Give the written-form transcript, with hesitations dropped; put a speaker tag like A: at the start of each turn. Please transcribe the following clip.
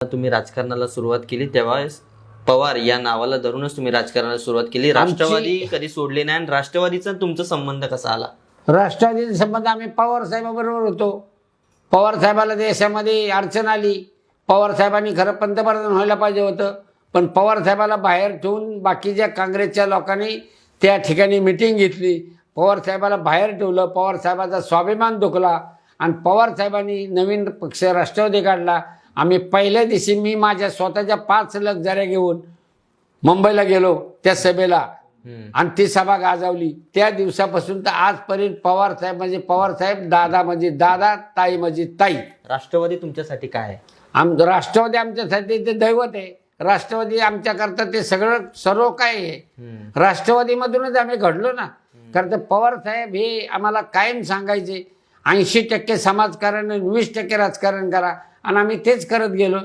A: तुम्ही राजकारणाला सुरुवात केली तेव्हा पवार या नावाला धरूनच तुम्ही राजकारणाला सुरुवात केली. राष्ट्रवादी कधी सोडले नाही. आणि राष्ट्रवादीचा तुमचा संबंध कसा आला?
B: राष्ट्रवादीचा संबंध आम्ही पवार साहेबाबरोबर होतो. पवार साहेबाला देशामध्ये अडचण आली. पवार साहेबांनी खरं पंतप्रधान व्हायला पाहिजे होतं, पण पवार साहेबाला बाहेर ठेवून बाकीच्या काँग्रेसच्या लोकांनी त्या ठिकाणी मिटिंग घेतली. पवार साहेबाला बाहेर ठेवलं. पवार साहेबाचा स्वाभिमान दुखला आणि पवार साहेबांनी नवीन पक्ष राष्ट्रवादी काढला. आम्ही पहिल्या दिवशी मी माझ्या स्वतःच्या 5 लक्झऱ्या घेऊन मुंबईला गेलो त्या सभेला आणि ती सभा गाजवली. त्या दिवसापासून तर आजपर्यंत पवार साहेब म्हणजे पवार साहेब, दादा म्हणजे दादा, ताई म्हणजे ताई.
A: राष्ट्रवादी तुमच्यासाठी काय आहे?
B: राष्ट्रवादी आमच्यासाठी ते दैवत आहे. राष्ट्रवादी आमच्याकरता ते सगळं सर्व काय आहे. राष्ट्रवादीमधूनच आम्ही घडलो ना. कारण तर पवार साहेब हे आम्हाला कायम सांगायचे 80% समाजकारण आणि 20% राजकारण करा, आणि आम्ही तेच करत गेलो.